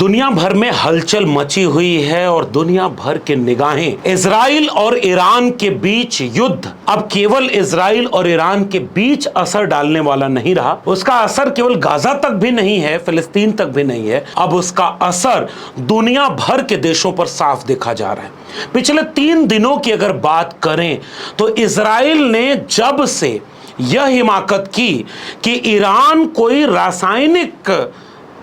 दुनिया भर में हलचल मची हुई है और दुनिया भर के निगाहें इजराइल और ईरान के बीच युद्ध अब केवल इजराइल और ईरान के बीच असर डालने वाला नहीं रहा। उसका असर केवल गाजा तक भी नहीं है, फिलिस्तीन तक भी नहीं है। अब उसका असर दुनिया भर के देशों पर साफ देखा जा रहा है। पिछले 3 दिनों की अगर बात करें तो इजराइल ने जब से यह हिमाकत की कि ईरान कोई रासायनिक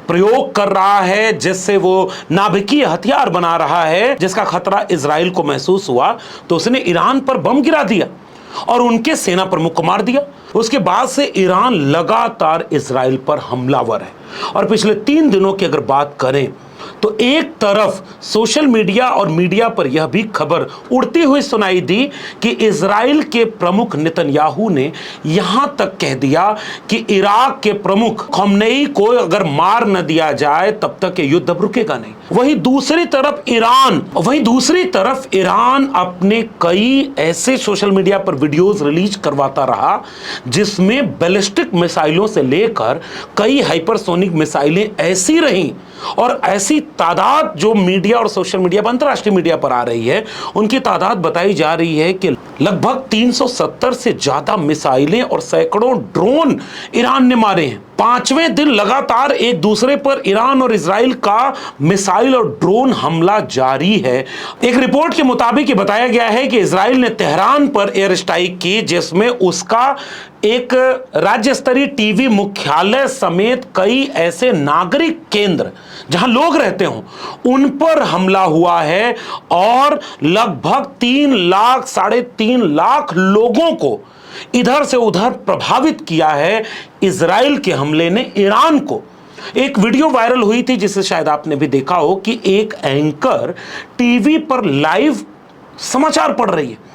प्रयोग कर रहा है जिससे वो नाभिकीय हथियार बना रहा है, जिसका खतरा इजराइल को महसूस हुआ, तो उसने ईरान पर बम गिरा दिया और उनके सेना प्रमुख को मार दिया। उसके बाद से ईरान लगातार इजराइल पर हमलावर है। और पिछले 3 दिनों की अगर बात करें तो एक तरफ सोशल मीडिया और मीडिया पर यह भी खबर उड़ती हुई सुनाई दी कि इजराइल के प्रमुख नेतन्याहू ने यहां तक कह दिया कि इराक के प्रमुख खमेनी को अगर मार न दिया जाए तब तक ये युद्ध अब रुकेगा नहीं। वहीं दूसरी तरफ ईरान अपने कई ऐसे सोशल मीडिया पर वीडियोस रिलीज करवाता रहा जिसमें बैलिस्टिक मिसाइलों से लेकर कई हाइपरसोनिक मिसाइलें ऐसी रहीं और ऐसी तादाद जो मीडिया और सोशल मीडिया पर, अंतर्राष्ट्रीय मीडिया पर आ रही है, उनकी तादाद बताई जा रही है कि लगभग 370 से ज्यादा मिसाइलें और सैकड़ों ड्रोन ईरान ने मारे हैं। 5वें दिन लगातार एक दूसरे पर ईरान और इजराइल का मिसाइल और ड्रोन हमला जारी है। एक रिपोर्ट के मुताबिक बताया गया है कि इजराइल ने तेहरान पर एयर स्ट्राइक की जिसमें उसका एक राज्य स्तरीय टीवी मुख्यालय समेत कई ऐसे नागरिक केंद्र जहां लोग रहते हों उन पर हमला हुआ है और लगभग 3 लाख, 3.5 लाख लोगों को इधर से उधर प्रभावित किया है इजराइल के हमले ने ईरान को। एक वीडियो वायरल हुई थी जिसे शायद आपने भी देखा हो कि एक एंकर टीवी पर लाइव समाचार पढ़ रही है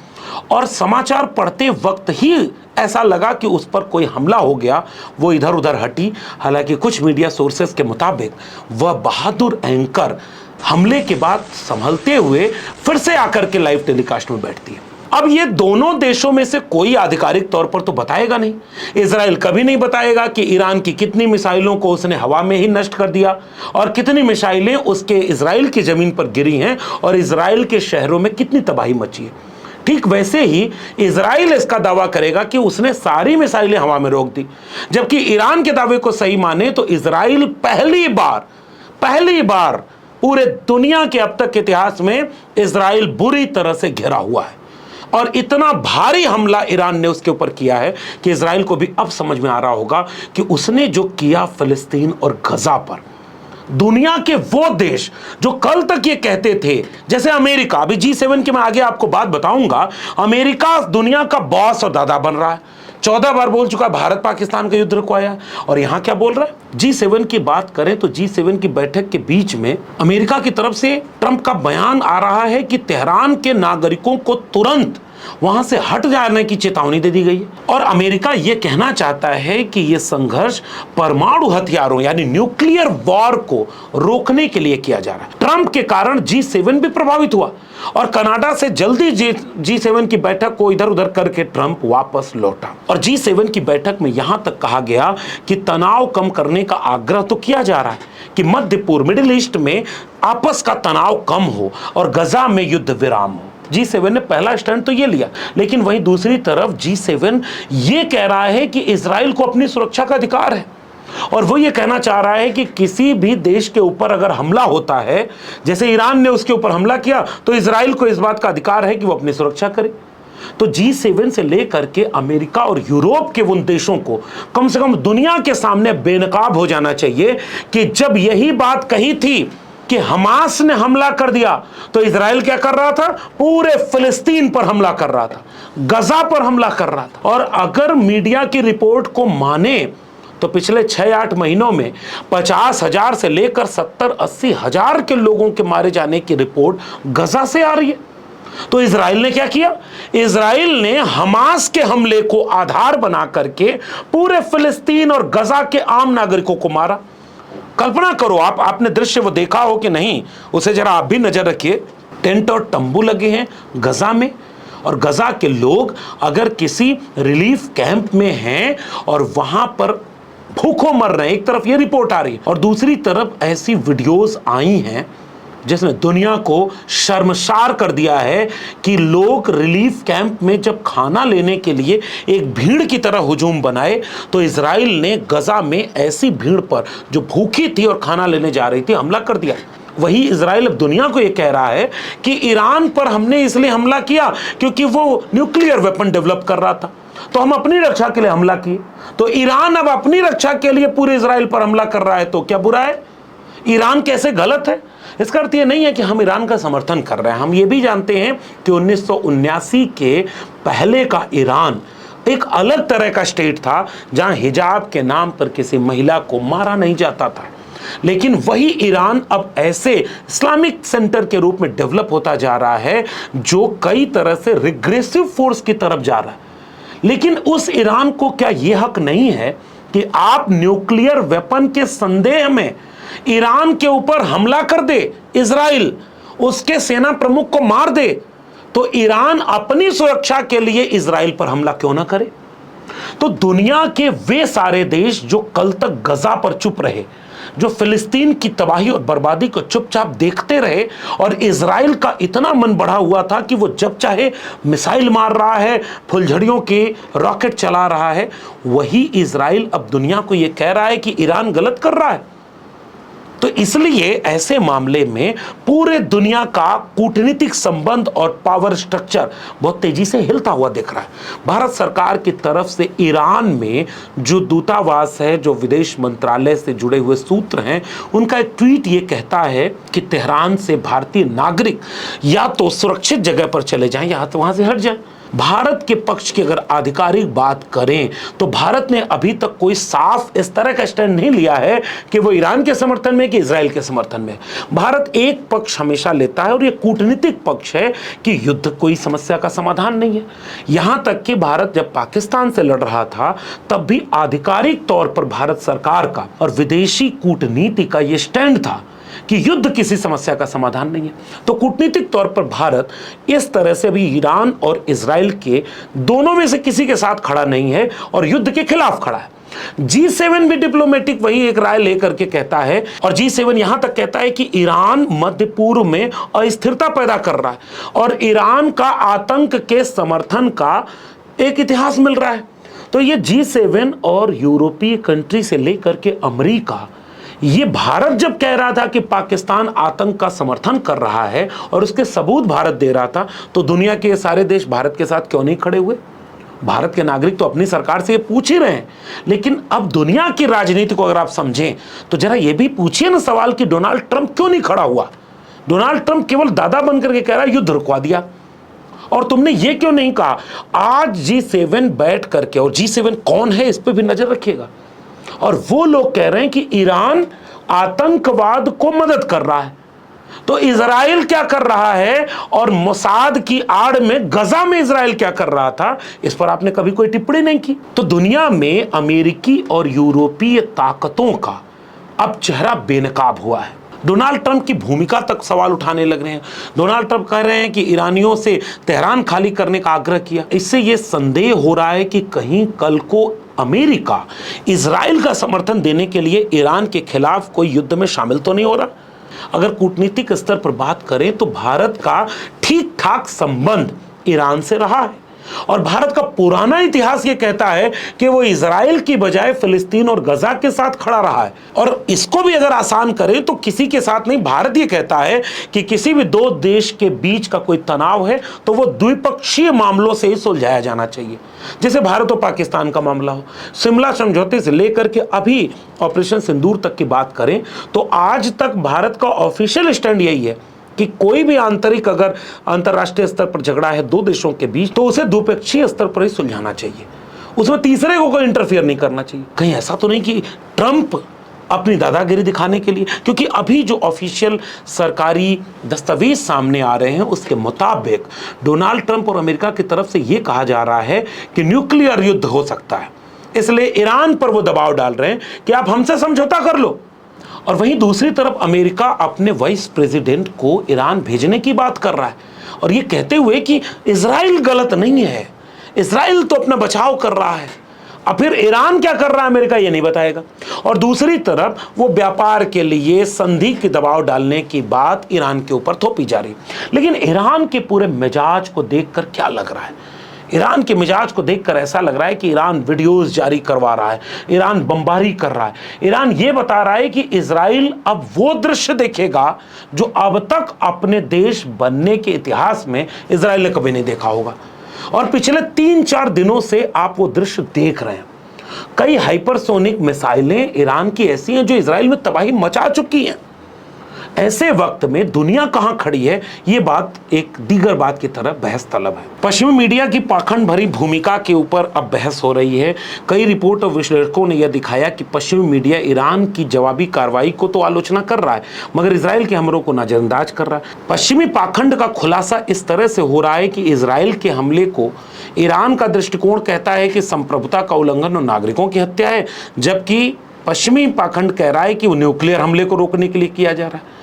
और समाचार पढ़ते वक्त ही ऐसा लगा कि उस पर कोई हमला हो गया। वो इधर उधर हटी। हालांकि कुछ मीडिया सोर्सेस के मुताबिक वह बहादुर एंकर हमले के बाद संभलते हुए फिर से आकर के लाइव टेलीकास्ट में बैठती है। अब ये दोनों देशों में से कोई आधिकारिक तौर पर तो बताएगा नहीं। इजराइल कभी नहीं बताएगा कि ईरान की कितनी मिसाइलों को उसने हवा में ही नष्ट कर दिया और कितनी मिसाइलें उसके इजराइल की जमीन पर गिरी हैं और इजराइल के शहरों में कितनी तबाही मची है। ठीक वैसे ही इजराइल इसका दावा करेगा कि उसने सारी मिसाइलें हवा में रोक दी, जबकि ईरान के दावे को सही माने तो इजराइल पहली बार पूरे दुनिया के अब तक के इतिहास में इजराइल बुरी तरह से घिरा हुआ है और इतना भारी हमला ईरान ने उसके ऊपर किया है कि इजराइल को भी अब समझ में आ रहा होगा कि उसने जो किया फिलिस्तीन और गजा पर, दुनिया के वो देश जो कल तक ये कहते थे, जैसे अमेरिका, अभी G7 की मैं आगे आपको बात बताऊंगा, अमेरिका दुनिया का बॉस और दादा बन रहा है। 14 बार बोल चुका है भारत पाकिस्तान का युद्ध रुकवाया, और यहां क्या बोल रहा है। G7 की बात करें तो G7 की बैठक के बीच में अमेरिका की तरफ से ट्रंप का बयान आ रहा है कि तेहरान के नागरिकों को तुरंत वहां से हट जाने की चेतावनी दे दी गई है और अमेरिका यह कहना चाहता है कि यह संघर्ष परमाणु हथियारों यानी न्यूक्लियर वॉर को रोकने के लिए किया जा रहा है। ट्रंप के कारण G7 भी प्रभावित हुआ और कनाडा से जल्दी G7 की बैठक को इधर उधर करके ट्रंप वापस लौटा और G7 की बैठक में यहां तक कहा गया कि तनाव कम करने का आग्रह तो किया जा रहा है कि मध्य पूर्व, मिडिल ईस्ट में आपस का तनाव कम हो और गजा में युद्ध विराम हो। G7 ने पहला स्टैंड तो ये लिया, लेकिन वहीं दूसरी तरफ G7 ये कह रहा है कि इजराइल को अपनी सुरक्षा का अधिकार है और वो ये कहना चाह रहा है कि किसी भी देश के ऊपर अगर हमला होता है, जैसे ईरान ने उसके ऊपर हमला किया, तो इजराइल को इस बात का अधिकार है कि वो अपनी सुरक्षा करे। तो G7 से लेकर के अमेरिका और यूरोप के उन देशों को कम से कम दुनिया के सामने बेनकाब हो जाना चाहिए कि जब यही बात कही थी कि हमास ने हमला कर दिया तो इजराइल क्या कर रहा था, पूरे फिलिस्तीन पर हमला कर रहा था, गजा पर हमला कर रहा था। और अगर मीडिया की रिपोर्ट को माने तो पिछले 6-8 महीनों में 50,000 से लेकर 70-80 हजार के लोगों के मारे जाने की रिपोर्ट गजा से आ रही है। तो इजराइल ने क्या किया, इजराइल ने हमास के हमले को आधार बना करके पूरे फिलिस्तीन और गजा के आम नागरिकों को मारा। कल्पना करो, आपने दृश्य वो देखा हो कि नहीं, उसे जरा आप भी नजर रखिए। टेंट और तंबू लगे हैं गजा में और गजा के लोग अगर किसी रिलीफ कैंप में हैं और वहां पर भूखों मर रहे हैं, एक तरफ ये रिपोर्ट आ रही है और दूसरी तरफ ऐसी वीडियोस आई हैं जिसने दुनिया को शर्मसार कर दिया है कि लोग रिलीफ कैंप में जब खाना लेने के लिए एक भीड़ की तरह हुजूम बनाए तो इजराइल ने गजा में ऐसी भीड़ पर जो भूखी थी और खाना लेने जा रही थी हमला कर दिया। वही इजराइल अब दुनिया को यह कह रहा है कि ईरान पर हमने इसलिए हमला किया क्योंकि वो न्यूक्लियर वेपन डेवलप कर रहा था, तो हम अपनी रक्षा के लिए हमला किए। तो ईरान अब अपनी रक्षा के लिए पूरे इजराइल पर हमला कर रहा है, तो क्या बुरा है? ईरान कैसे गलत है? इसका अर्थ यह नहीं है कि हम ईरान का समर्थन कर रहे हैं। हम ये भी जानते हैं कि 1979 के पहले का ईरान एक अलग तरह का स्टेट था जहां हिजाब के नाम पर किसी महिला को मारा नहीं जाता था। लेकिन वही ईरान अब ऐसे इस्लामिक सेंटर के रूप में डेवलप होता जा रहा है जो कई तरह से रिग्रेसिव फोर्स की तरफ जा रहा है। लेकिन उस ईरान को क्या यह हक नहीं है कि आप न्यूक्लियर वेपन के संदेह में ईरान के ऊपर हमला कर दे, इजराइल उसके सेना प्रमुख को मार दे, तो ईरान अपनी सुरक्षा के लिए इजराइल पर हमला क्यों ना करे? तो दुनिया के वे सारे देश जो कल तक गजा पर चुप रहे, जो फिलिस्तीन की तबाही और बर्बादी को चुपचाप देखते रहे और इजराइल का इतना मन बढ़ा हुआ था कि वो जब चाहे मिसाइल मार रहा है, फुलझड़ियों के रॉकेट चला रहा है, वही इजराइल अब दुनिया को यह कह रहा है कि ईरान गलत कर रहा है। तो इसलिए ऐसे मामले में पूरे दुनिया का कूटनीतिक संबंध और पावर स्ट्रक्चर बहुत तेजी से हिलता हुआ दिख रहा है। भारत सरकार की तरफ से ईरान में जो दूतावास है, जो विदेश मंत्रालय से जुड़े हुए सूत्र हैं, उनका एक ट्वीट ये कहता है कि तेहरान से भारतीय नागरिक या तो सुरक्षित जगह पर चले जाएं या तो वहां से हट जाएं। भारत के पक्ष की अगर आधिकारिक बात करें तो भारत ने अभी तक कोई साफ इस तरह का स्टैंड नहीं लिया है कि वो ईरान के समर्थन में कि इजराइल के समर्थन में। भारत एक पक्ष हमेशा लेता है और ये कूटनीतिक पक्ष है कि युद्ध कोई समस्या का समाधान नहीं है। यहां तक कि भारत जब पाकिस्तान से लड़ रहा था तब भी आधिकारिक तौर पर भारत सरकार का और विदेशी कूटनीति का ये स्टैंड था कि युद्ध किसी समस्या का समाधान नहीं है। तो कूटनीतिक तौर पर भारत इस तरह से भी ईरान और इजराइल के दोनों में से किसी के साथ खड़ा नहीं है और युद्ध के खिलाफ खड़ा है। G7 भी डिप्लोमेटिक वही एक राय लेकर के कहता है और G7 यहां तक कहता है कि ईरान मध्य पूर्व में अस्थिरता पैदा कर रहा है और ईरान का आतंक के समर्थन का एक इतिहास मिल रहा है। तो ये G7 और यूरोपीय कंट्री से लेकर के अमेरिका, ये भारत जब कह रहा था कि पाकिस्तान आतंक का समर्थन कर रहा है और उसके सबूत भारत दे रहा था, तो दुनिया के सारे देश भारत के साथ क्यों नहीं खड़े हुए? भारत के नागरिक तो अपनी सरकार से ये पूछ ही रहे हैं। लेकिन अब दुनिया की राजनीति को अगर आप समझें तो जरा ये भी पूछिए ना सवाल कि डोनाल्ड ट्रंप क्यों नहीं खड़ा हुआ? डोनाल्ड ट्रंप केवल दादा बनकर के कह रहा है युद्ध रुकवा दिया, और तुमने ये क्यों नहीं कहा? आज G7 बैठ करके, और G7 कौन है इस पर भी नजर रखिएगा, और वो लोग कह रहे हैं कि ईरान आतंकवाद को मदद कर रहा है। तो इजराइल क्या कर रहा है और मोसाद की आड़ में गजा में इजराइल क्या कर रहा था, इस पर आपने कभी कोई टिप्पणी नहीं की। तो दुनिया में अमेरिकी और यूरोपीय ताकतों का अब चेहरा बेनकाब हुआ है। डोनाल्ड ट्रंप की भूमिका तक सवाल उठाने लग रहे हैं। डोनाल्ड ट्रंप कह रहे हैं कि ईरानियों से तेहरान खाली करने का आग्रह किया। इससे यह संदेह हो रहा है कि कहीं कल को अमेरिका इजराइल का समर्थन देने के लिए ईरान के खिलाफ कोई युद्ध में शामिल तो नहीं हो रहा। अगर कूटनीतिक स्तर पर बात करें तो भारत का ठीक ठाक संबंध ईरान से रहा है और भारत का पुराना इतिहास ये कहता है कि वो इजराइल की बजाय फिलिस्तीन और गजा के साथ खड़ा रहा है। और इसको भी अगर आसान करें तो किसी के साथ नहीं, भारत ये कहता है कि किसी भी दो देश के बीच का कोई तनाव है तो वो द्विपक्षीय मामलों से ही सुलझाया जाना चाहिए। जैसे भारत और पाकिस्तान का मामला हो, शिमला समझौते से लेकर के अभी ऑपरेशन सिंदूर तक की बात करें तो आज तक भारत का ऑफिशियल स्टैंड यही है कि कोई भी आंतरिक अगर अंतर्राष्ट्रीय स्तर पर झगड़ा है दो देशों के बीच तो उसे द्विपक्षीय स्तर पर ही सुलझाना चाहिए, उसमें तीसरे को कोई इंटरफियर नहीं करना चाहिए। कहीं ऐसा तो नहीं कि ट्रंप अपनी दादागिरी दिखाने के लिए, क्योंकि अभी जो ऑफिशियल सरकारी दस्तावेज सामने आ रहे हैं उसके मुताबिक डोनाल्ड ट्रंप और अमेरिका की तरफ से यह कहा जा रहा है कि न्यूक्लियर युद्ध हो सकता है, इसलिए ईरान पर वो दबाव डाल रहे हैं कि आप हमसे समझौता कर लो। और वहीं दूसरी तरफ अमेरिका अपने वाइस प्रेसिडेंट को ईरान भेजने की बात कर रहा है और ये कहते हुए कि इजराइल गलत नहीं है, इजराइल तो अपना बचाव कर रहा है। अब फिर ईरान क्या कर रहा है अमेरिका ये नहीं बताएगा। और दूसरी तरफ वो व्यापार के लिए संधि के दबाव डालने की बात ईरान के ऊपर थोपी जा रही। लेकिन ईरान के पूरे मिजाज को देखकर क्या लग रहा है, ईरान के मिजाज को देखकर ऐसा लग रहा है कि ईरान वीडियोस जारी करवा रहा है, ईरान बमबारी कर रहा है, ईरान ये बता रहा है कि इजराइल अब वो दृश्य देखेगा जो अब तक अपने देश बनने के इतिहास में इजराइल ने कभी नहीं देखा होगा। और पिछले 3-4 दिनों से आप वो दृश्य देख रहे हैं। कई हाइपरसोनिक मिसाइलें ईरान की ऐसी हैं जो इजराइल में तबाही मचा चुकी हैं। ऐसे वक्त में दुनिया कहां खड़ी है, ये बात एक दीगर बात की तरह बहस तलब है। पश्चिमी मीडिया की पाखंड भरी भूमिका के ऊपर अब बहस हो रही है। कई रिपोर्ट और विश्लेषकों ने यह दिखाया कि पश्चिमी मीडिया ईरान की जवाबी कार्रवाई को तो आलोचना कर रहा है, मगर इजराइल के हमलों को नजरअंदाज कर रहा है। पश्चिमी पाखंड का खुलासा इस तरह से हो रहा है कि इजराइल के हमले को ईरान का दृष्टिकोण कहता है कि संप्रभुता का उल्लंघन और नागरिकों की हत्या है, जबकि पश्चिमी पाखंड कह रहा है कि वो न्यूक्लियर हमले को रोकने के लिए किया जा रहा है।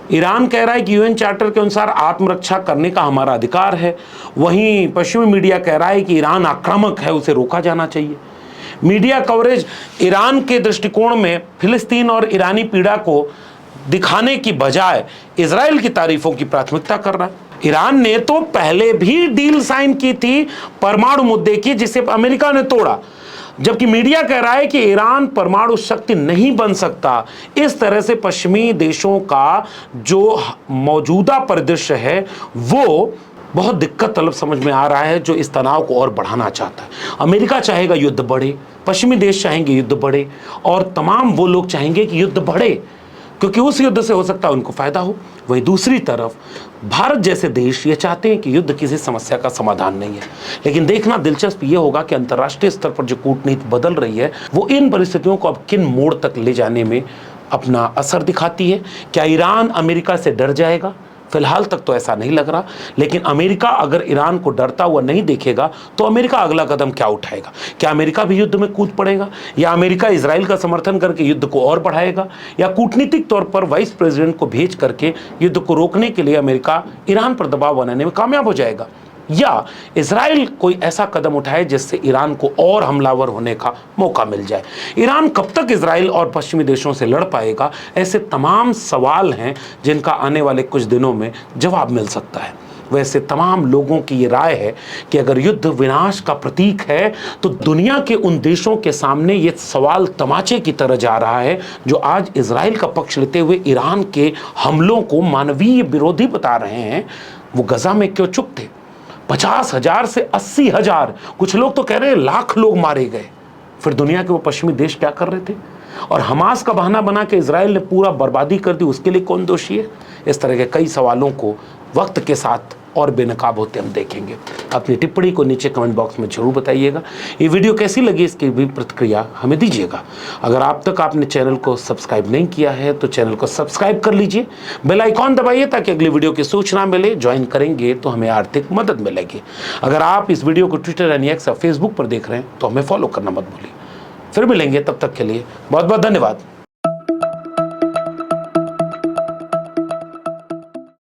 ईरान कह रहा है कि यूएन चार्टर के अनुसार आत्मरक्षा करने का हमारा अधिकार है। वहीं पश्चिमी मीडिया कह रहा है कि ईरान आक्रामक है, उसे रोका जाना चाहिए। मीडिया कवरेज ईरान के दृष्टिकोण में फिलिस्तीन और ईरानी पीड़ा को दिखाने की बजाय इजराइल की तारीफों की प्राथमिकता कर रहा है। ईरान ने तो पहले भी डील साइन की थी परमाणु मुद्दे की, जिसे अमेरिका ने तोड़ा, जबकि मीडिया कह रहा है कि ईरान परमाणु शक्ति नहीं बन सकता। इस तरह से पश्चिमी देशों का जो मौजूदा परिदृश्य है वो बहुत दिक्कत तलब समझ में आ रहा है, जो इस तनाव को और बढ़ाना चाहता है। अमेरिका चाहेगा युद्ध बढ़े, पश्चिमी देश चाहेंगे युद्ध बढ़े, और तमाम वो लोग चाहेंगे कि युद्ध बढ़े, क्योंकि उस युद्ध से हो सकता है उनको फायदा हो। वहीं दूसरी तरफ भारत जैसे देश ये चाहते हैं कि युद्ध किसी समस्या का समाधान नहीं है। लेकिन देखना दिलचस्प ये होगा कि अंतर्राष्ट्रीय स्तर पर जो कूटनीति बदल रही है वो इन परिस्थितियों को अब किन मोड़ तक ले जाने में अपना असर दिखाती है। क्या ईरान अमेरिका से डर जाएगा? फिलहाल तक तो ऐसा नहीं लग रहा, लेकिन अमेरिका अगर ईरान को डरता हुआ नहीं देखेगा तो अमेरिका अगला कदम क्या उठाएगा? क्या अमेरिका भी युद्ध में कूद पड़ेगा, या अमेरिका इजराइल का समर्थन करके युद्ध को और बढ़ाएगा, या कूटनीतिक तौर पर वाइस प्रेसिडेंट को भेज करके युद्ध को रोकने के लिए अमेरिका ईरान पर दबाव बनाने में कामयाब हो जाएगा, या इजराइल कोई ऐसा कदम उठाए जिससे ईरान को और हमलावर होने का मौका मिल जाए? ईरान कब तक इजराइल और पश्चिमी देशों से लड़ पाएगा? ऐसे तमाम सवाल हैं जिनका आने वाले कुछ दिनों में जवाब मिल सकता है। वैसे तमाम लोगों की ये राय है कि अगर युद्ध विनाश का प्रतीक है तो दुनिया के उन देशों के सामने ये सवाल तमाचे की तरह जा रहा है जो आज इजराइल का पक्ष लेते हुए ईरान के हमलों को मानवीय विरोधी बता रहे हैं। वो गजा में क्यों चुप थे? 50,000 से 80,000, कुछ लोग तो कह रहे हैं लाख लोग मारे गए। फिर दुनिया के वो पश्चिमी देश क्या कर रहे थे? और हमास का बहाना बना के इजराइल ने पूरा बर्बादी कर दी, उसके लिए कौन दोषी है? इस तरह के कई सवालों को वक्त के साथ और बेनकाब होते हम देखेंगे। अपनी टिप्पणी को नीचे कमेंट बॉक्स में जरूर बताइएगा। ये वीडियो कैसी लगी इसकी भी प्रतिक्रिया हमें दीजिएगा। अगर आप तक आपने चैनल को सब्सक्राइब नहीं किया है तो चैनल को सब्सक्राइब कर लीजिए, बेल आइकॉन दबाइए ताकि अगली वीडियो की सूचना मिले। ज्वाइन करेंगे तो हमें आर्थिक मदद मिलेगी। अगर आप इस वीडियो को ट्विटर यानी एक्स या फेसबुक पर देख रहे हैं तो हमें फॉलो करना मत भूलिए। फिर मिलेंगे, तब तक के लिए बहुत बहुत धन्यवाद।